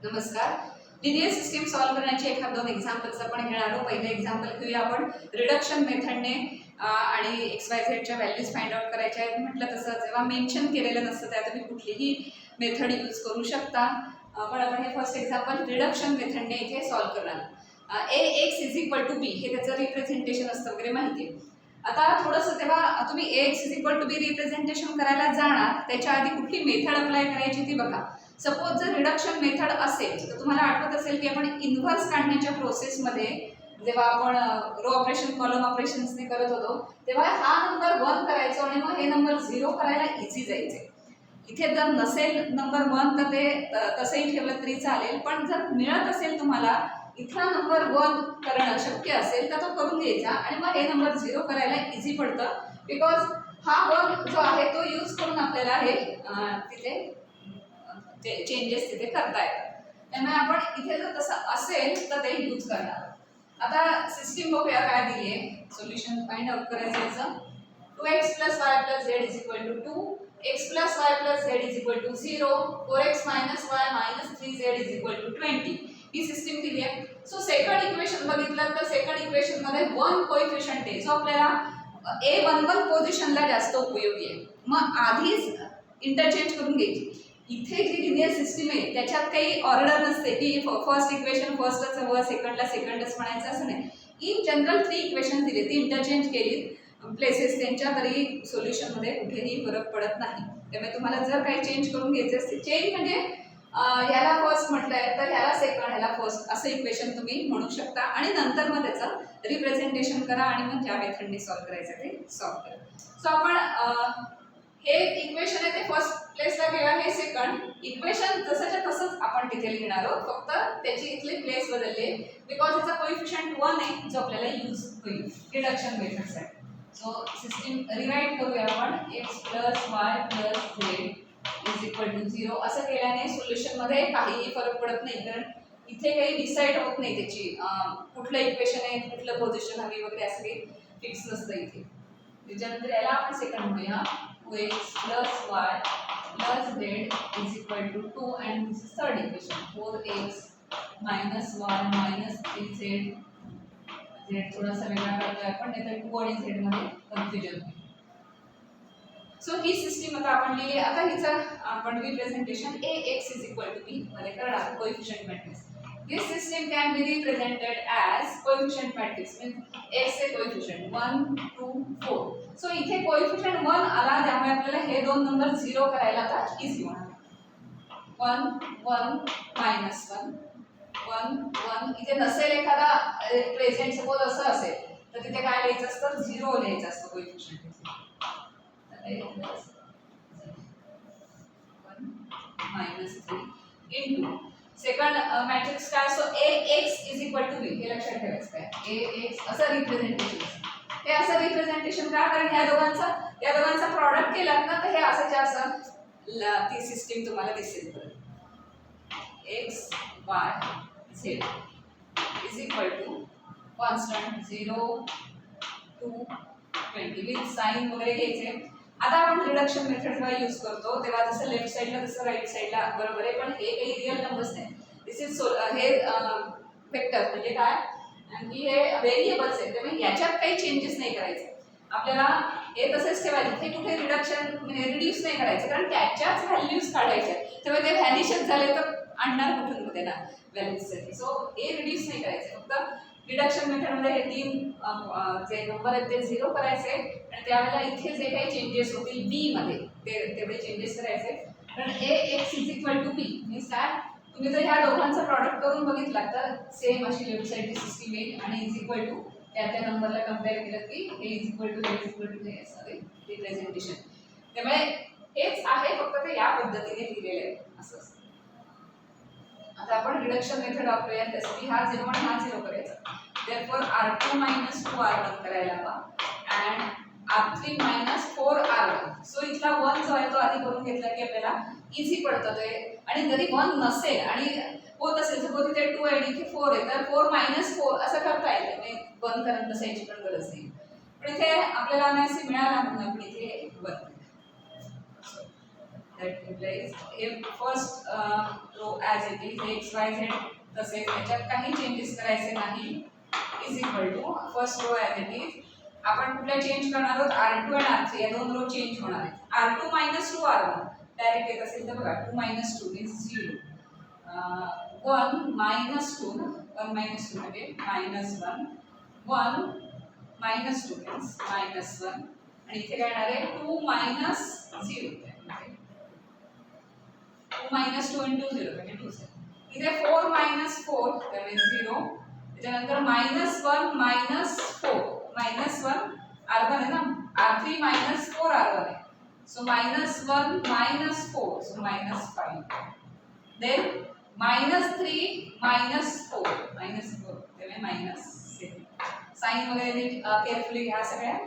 नमस्कार. Linear system solve करण्याचे एखाद दोन एक्झाम्पल्स आपण घेणार आहोत. पहिलं एक्झाम्पल घेऊया आपण रिडक्शन मेथडने आणि XYZ च्या व्हॅल्यूज फाइंड आउट करायच्या आहेत. म्हटलं तसं जेव्हा मेन्शन केलेलं नसतं त्या तुम्ही कुठलीही मेथड यूज करू शकता. पण आपण हे फर्स्ट एक्झाम्पल रिडक्शन मेथडने इथे सॉल्व्ह करणार. Ax b हे त्याचं रिप्रेझेंटेशन असतं वगैरे माहिती आहे. आता थोडंसं तेव्हा तुम्ही Ax b रिप्रेझेंटेशन करायला जाणार त्याच्या आधी कुठली मेथड अप्लाय करायची ती बघा. सपोज जर रिडक्शन मेथड असेल तर तुम्हाला आठवत असेल की आपण इन्व्हर्स काढण्याच्या प्रोसेसमध्ये जेव्हा आपण रो ऑपरेशन कॉलम ऑपरेशन्सने करत होतो तेव्हा हा नंबर 1 करायचो आणि मग हे नंबर 0 करायला इझी जायचे. इथे जर नसेल नंबर 1 तर ते तसंही ठेवलं तरी चालेल, पण जर मिळत असेल तुम्हाला इथला नंबर 1 करणं शक्य असेल तर तो करून घ्यायचा आणि मग हे नंबर 0 करायला इझी पडतं. बिकॉज हा 1 जो आहे तो यूज करून आपल्याला हे तिथे चेंजेस तिथे करता येतात. त्यामुळे आपण इथे जर तसं असेल तर ते यूज करणार. आता सिस्टीम बघूया काय दिली आहे. सोल्युशन फाइंड आउट करायचं याचं. 2x + y + z = 2, x + y + z = 0, 4x - y - 3z = 20. ही सिस्टीम दिली आहे. सो सेकंड इक्वेशन बघितलं तर सेकंड इक्वेशन मध्ये 1 कोएफिशियंट आहे जो आपल्याला A11 पोझिशनला जास्त उपयोगी आहे. मग आधीच इंटरचेंज करून घ्यायची. इथे जी लिनियर सिस्टीम आहे त्याच्यात काही ऑर्डर नसते की फर्स्ट इक्वेशन फर्स्टच हवं, सेकंडला सेकंडच म्हणायचं असं नाही. इन जनरल 3 इक्वेशन दिले ती इंटरचेंज केली प्लेसेस त्यांच्या तरी सोल्युशनमध्ये कुठेही फरक पडत नाही. त्यामुळे तुम्हाला जर काही चेंज करून घ्यायचे असते चेंज म्हणजे ह्याला फर्स्ट म्हटलंय तर ह्याला सेकंड ह्याला फर्स्ट असं इक्वेशन तुम्ही म्हणू शकता आणि नंतर मग त्याचं रिप्रेझेंटेशन करा आणि मग ज्या मेथडने सॉल्व्ह करायचं ते सॉल्व्ह करा. सो आपण हे इक्वेशन आहे ते फर्स्ट प्लेसला गेला, हे सेकंड इक्वेशन तसंच्या तसंच आपण तिथे लिहिणार आहोत. फक्त त्याची इथले प्लेस बदलले बिकॉज त्याचा कोएफिशियंट 1 आहे जो आपल्याला यूज होईल रिडक्शन मेथडसाठी. सो सिस्टीम रिराईट करूया आपण. x + y + z = 0 असं केल्याने सोल्युशनमध्ये काहीही फरक पडत नाही, कारण इथे काही डिसाईड होत नाही त्याची कुठलं इक्वेशन आहे कुठलं पोझिशन हवी वगैरे असं काही फिक्स नसतं इथे. त्याच्यानंतर याला आपण सेकंड म्हणूया. 2x + y + z = 2 and this is third equation. 4x - y - 3z. z थोडासा वेगळा काढतोय आपण नाही तर 2 आणि z मध्ये कन्फ्युजन होईल. सो ही सिस्टीम आता आपण लिहिली. आता हिचं आपण रिप्रेझेंटेशन Ax b मध्ये करणार coefficient matrix. This system can be represented as coefficient matrix means x चे coefficient 1 2 4. सो इथे coefficient 1 आला त्यामुळे आपल्याला हे दोन नंबर 0 करायला आता इझी होणार. 1 1 -1 1 1 इथे नसेल एखादा प्रेझेंट सपोज असं असेल तर तिथे काय लिहायचं असतं 0 लिहायचं असतं कोएफिशियंट. 1 - 3 into सेकंड मॅट्रिक्स काय असतो Ax b हे लक्षात ठेवायचं काय Ax असं रिप्रेझेंटेशन. हे असं रिप्रेझेंटेशन का, कारण या दोघांचा प्रॉडक्ट केला ना तर हे असं ती सिस्टीम तुम्हाला दिसेल. x y z constant 0 2 20 with sign वगैरे घ्यायचे. आता आपण रिडक्शन मेथड जेव्हा यूज करतो तेव्हा जसं लेफ्ट साईडला तसं राईट साईडला बरोबर आहे, पण हे काही रिअल नंबर्स नाही. दिस इज हे वेक्टर म्हणजे काय आणि हे व्हेरिएबल्स आहेत. त्यामुळे याच्यात काही चेंजेस नाही करायचे. आपल्याला हे तसेच ठेवायचं. हे कुठे रिडक्शन म्हणजे रिड्यूस नाही करायचं, कारण त्याच्याच व्हॅल्यूज काढायच्या. त्यामुळे ते व्हॅनिशच झाले तर आणणार कुठून मध्ये ना व्हॅल्यूजसाठी. सो हे रिड्यूस नाही करायचे. फक्त रिडक्शन मेथडमध्ये हे 3 जे नंबर आहेत ते 0 करायचे आणि त्यावेळेला इथे जे काही चेंजेस होतील बी मध्ये तेवढे चेंजेस करायचे. कारण Ax b मीन्स काय, तुम्ही जर ह्या दोघांचं प्रॉडक्ट करून बघितला तर सेम अशी लेफ्ट साईडची सिस्टीम येईल आणि त्या नंबरला कम्पेअर केलं की हे असं रिप्रेझेंटेशन. त्यामुळे हेच आहे, फक्त ते या पद्धतीने लिहिलेले आहे असं असतं. आता आपण रिडक्शन मेथड वापरूया. त्यासाठी हा 0 आणि हा 0 करायचा. therefore r2 - 2r1 करायला हवा and r3 - 4r1. सो इथला 1 जो आहे तो आधी करून घेतला की आपल्याला इझी पडतं ते. आणि जरी 1 नसेल आणि होत असेल सपोज इथे 2 आहे इथे 4 आहे तर 4 - 4 असं करता येईल. म्हणजे 1 करत बसायची पण गरज नाही. पण इथे आपल्याला अनायसे मिळाला म्हणून आपण इथे 1 that implies if first row as it is X Y Z तसेच त्याच्यात काही चेंजेस करायचे नाही is equal to first row as it is. आपण कुठल्या चेंज करणार आहोत R2 आणि R3 या दोन रो चेंज होणार आहेत. R2 - 2 R1 डायरेक्ट येत असेल तर बघा 2 - 2 मीन्स 0. 1 - 2 1 - 2 म्हणजे -1 1 - 2 मीन्स -1 आणि इथे काय येणार आहे 2 - 0 म्हणजे 2 - 2 into 0 म्हणजे 2 इथे 4 - 4 त्यामुळे 0 त्याच्यानंतर -1 - 4 -1 R1 आहे ना R3 - 4 R1 आहे सो -1 - 4 सो -5 then -3 - 4 त्यामुळे -7 साइन वगैरे केअरफुली घ्या सगळ्या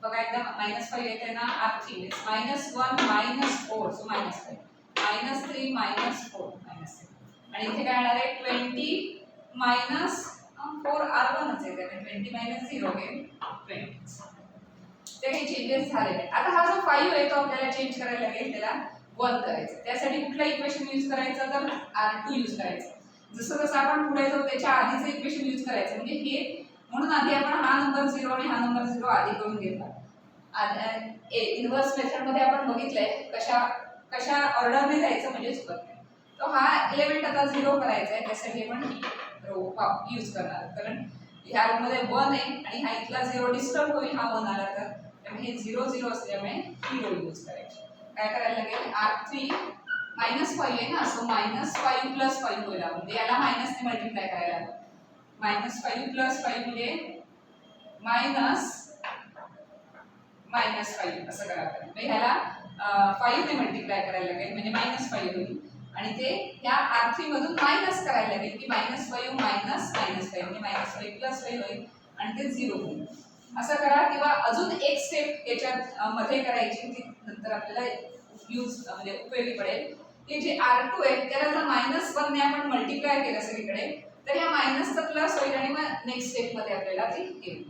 बघा एकदा -5 येते ना R3 मीन्स -1 - 4 सो -5 -3 - 4 -7 आणि इथे काय येणार आहे 20 - 4 R1 असेल त्यामुळे 20 - 0 हे 20 ते काही चेंजेस झालेले आहेत. आता हा जो 5 आहे तो आपल्याला चेंज करायला लागेल त्याला 1 करायचं. त्यासाठी कुठलं इक्वेशन यूज करायचं तर R2 यूज करायचं. जसं जसं आपण पुढे जाऊ त्याच्या आधीचं इक्वेशन यूज करायचं म्हणजे हे म्हणून आधी आपण हा नंबर 0 आणि हा नंबर 0 आधी करून घेतला. इन्व्हर्स मेथड मध्ये आपण बघितलंय कशा ऑर्डरने जायचं म्हणजे चुकत नाही. तो हा एलिमेंट आता 0 करायचा आहे त्यासाठी आपण रो यूज करणार कारण ह्या रो मध्ये 1 आहे आणि हा इथला 0 डिस्टर्ब होईल हा 1 आला तर त्यामुळे हे 0 0 असल्यामुळे ही रो यूज करायची. काय करायला लागेल R3 -5 आहे ना सो -5 + 5 होईल म्हणजे याला मायनसने मल्टिप्लाय करायला लागेल. -5 + 5 म्हणजे -5 असं करायला लागेल. म्हणजे ह्याला 5 ने मल्टिप्लाय करायला लागेल म्हणजे -5 होईल आणि ते ह्या R3 मधून मायनस करायला लागेल की -5 -5 म्हणजे -5 + 5 होईल आणि ते 0 होईल. असं करा किंवा अजून एक स्टेप याच्यात मध्ये करायची ती नंतर आपल्याला म्हणजे उपयोगी पडेल की जे R2 आहे त्याला जर -1 ने आपण मल्टिप्लाय केलं सगळीकडे तर ह्या मायनसचा प्लस होईल आणि मग नेक्स्ट स्टेप मध्ये आपल्याला ते येईल.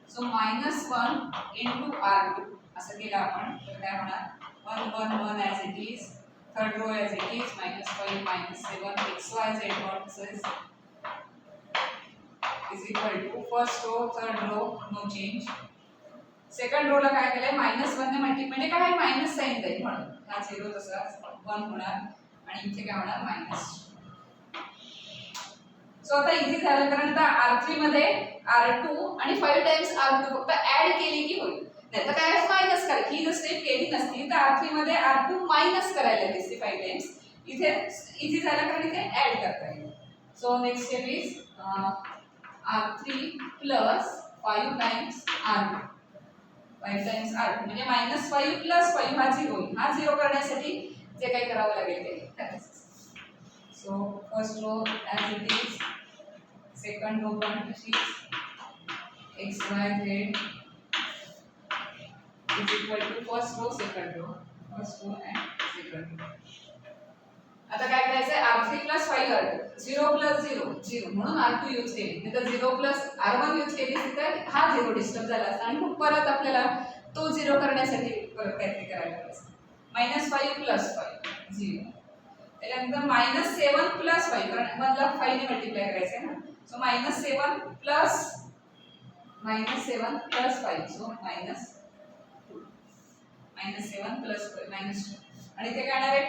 सो -1 into R2 असं केलं आपण तर काय होणार 1 1 1 as it is third row as it is -5 -7 XYZ is equal to first row third row no change. Second रोला काय केलंय -1 ने मल्टिप्लाय म्हणजे काय मायनस साइन जाईल म्हणून हा 0 तसा 1 होणार आणि इथे काय होणार मायनस. सो आता इझी झालं कारण आता R3 मध्ये R2 आणि 5 टाइम्स R2 फक्त ऍड केली की होईल. नाहीतर काय मायनस करा ही जर स्टेप केली नसती तर R3 मध्ये R2 मायनस करायला लागते 5 टाइम्स. इथे इझी झालं कारण इथे ऍड करता येईल. So next step is R3 plus 5 times R2 5 times R2 म्हणजे -5 plus 5 हा 0 होईल. हा 0 करण्यासाठी जे काही करावं लागेल ते करायचं. So first row as it is, second row पण तशीच x y z is equal to first row second row and second row. आता काय करायचं आहे R3 plus 5 R2 0 plus 0 0 म्हणून R2 यूज केली नाही तर 0 plus R1 यूज केली तर हा 0 डिस्टर्ब झाला असता आणि मग परत आपल्याला तो 0 करण्यासाठी परत काहीतरी करायला लागेल. -5 plus 5 0 त्यानंतर -7 plus 5 कारण मधला 5 ने मल्टिप्लाय करायचं आहे ना सो -7 plus 5 सो -7 plus -2 आणि ते काय येणार आहे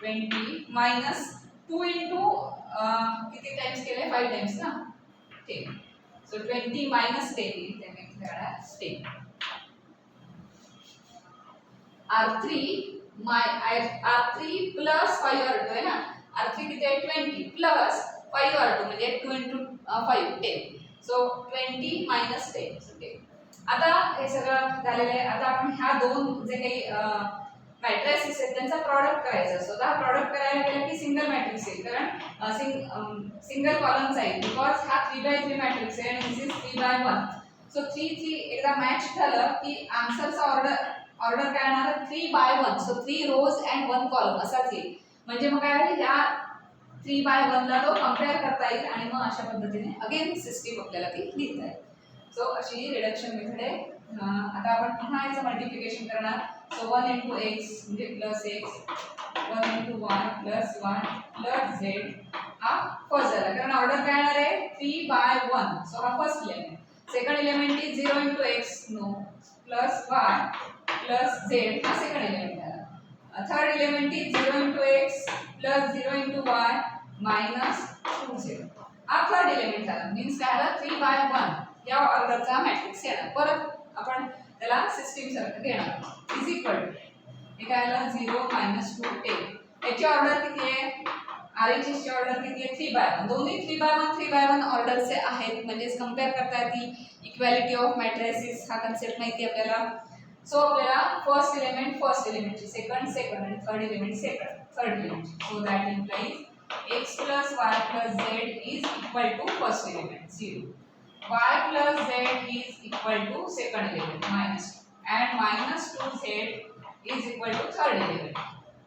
20 minus 2 into किती टाइम्स केले 5 टाइम्स ना 10 सो 20 minus 10 त्याने काय 10 R3 plus 5 R2 आहे ना R3 किती आहे 20 plus 5 R2 म्हणजे 2 into 5 10 सो 20 minus 10 सो 10. आता हे सगळं झालेलं आहे. आता आपण ह्या दोन जे काही मॅट्रिसेस आहेत त्यांचा प्रॉडक्ट करायचा असतो. तर हा प्रॉडक्ट करायला गेला की सिंगल मॅट्रिक्स येईल कारण सिंगल कॉलमचा आहे बिकॉज हा 3x3 मॅट्रिक्स आहे आणि दिस इज 3x1 सो 3 एकदा मॅच झालं की आन्सरचा ऑर्डर काय येणार 3x1 so 3 rose and 1 column असाच येईल. म्हणजे मग काय आहे ह्या 3x1 ला तो कंपेअर करता येईल आणि मग अशा पद्धतीने अगेन सिस्टीम आपल्याला ती लिहिता येईल. सो अशी रिडक्शन मेथड आहे. आता आपण पुन्हा याचं मल्टिप्लिकेशन करणार सो 1 into x म्हणजे plus x 1 into y plus 1 plus z हा फर्स्ट झाला कारण ऑर्डर काय येणार आहे 3 by 1 सो हा first element second element is 0 into x no plus y plus z हा सेकंड एलिमेंट झाला third element is 0 into x plus 0 into y minus 2z हा थर्ड एलिमेंट झाला मीन्स काय आला 3 by 1 या ऑर्डरचा मॅट्रिक्स येणार परत आपण त्याला सिस्टीम सारखं घेणार इज इक्वल हे काय आला 0 minus 2 10 याची ऑर्डर किती आहे RHS ची ऑर्डर किती आहे 3 by 1 दोन्ही 3 by 1 ऑर्डरचे आहेत म्हणजे कंपेअर करता येतील इक्वालिटी ऑफ मॅट्रिसेस हा कन्सेप्ट माहिती आपल्याला सो आपल्याला फर्स्ट एलिमेंटची सेकंड आणि third element so that implies x plus y plus z is equal to first element 0 y plus z is equal to second element minus 2 and minus 2z is equal to third element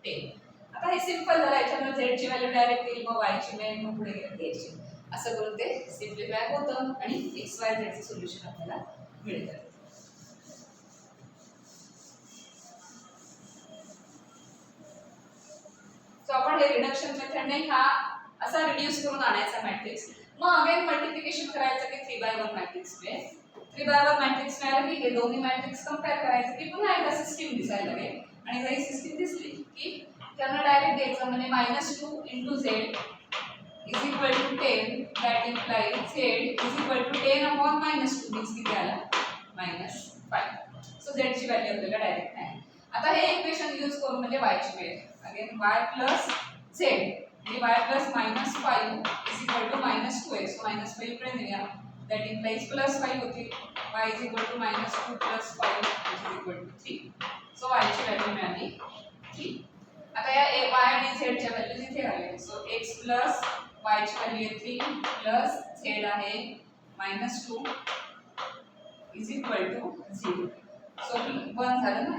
10 आता हे simple झालं याच्यामध्ये z ची value direct येईल मग y ची value पुढे घ्यायची असं करून ते सिम्प्लिफाय होतं आणि x y z चे सोल्युशन आपल्याला मिळतं सो आपण हे रिडक्शन मेथडने हा असा रिड्यूस करून आणायचा मॅट्रिक्स मग अगेन मल्टिप्लिकेशन करायचं की 3 by 1 मॅट्रिक्स मिळेल 3 by 1 मॅट्रिक्स मिळालं की हे दोन्ही मॅट्रिक्स कंपेअर करायचं की पुन्हा एकदा सिस्टीम दिसायला लागेल आणि जर ही सिस्टीम दिसली की त्यांना डायरेक्ट द्यायचं म्हणजे -2 into z is equal to 10 that implies z is equal to 10 upon -2 means किती आला -5 सो z ची व्हॅल्यू आपल्याला डायरेक्ट नाही आता हे इक्वेशन यूज करून म्हणजे y ची value again y plus z म्हणजे y plus -5 is equal to -2x so -5 इकडे नेऊया that implies +5 होती y is equal to -2 plus 5 which is equal to 3 so y ची व्हॅल्यू मिळाली 3 आता या y आणि z च्या व्हॅल्यूज इथे आल्या सो x plus y ची व्हॅल्यू आहे 3 plus z आहे -2 is equal to 0 so 1 झालं ना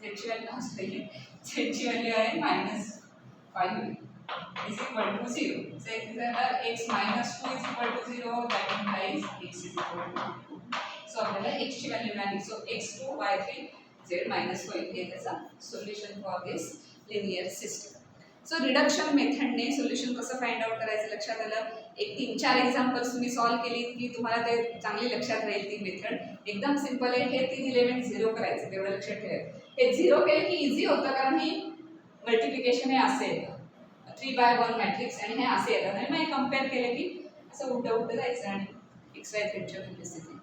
z ची व्हॅल्यू असलेली z ची व्हॅल्यू आहे -5 is equal to 0 so x minus 2 is equal to 0 that implies x is equal to 2 so आपल्याला x ची व्हॅल्यू मिळाली so x2 y3 z -5 हे त्याचा solution for this linear system so reduction मेथडने solution कसं find out करायचं लक्षात आलं एक 3-4 एक्झाम्पल्स तुम्ही सॉल्व्ह केली की तुम्हाला ते चांगली लक्षात राहील ती मेथड एकदम सिंपल आहे हे 3 एलिमेंट 0 करायचे तेवढं लक्षात ठेवायचं हे 0 केले की इझी होतं कारण ही मल्टिप्लिकेशन हे असे येतं 3 by 1 मॅट्रिक्स आणि हे असे येतात आणि मग कंपेअर केले की असं उलटं जायचं आणि x y z च्या व्हॅल्यूज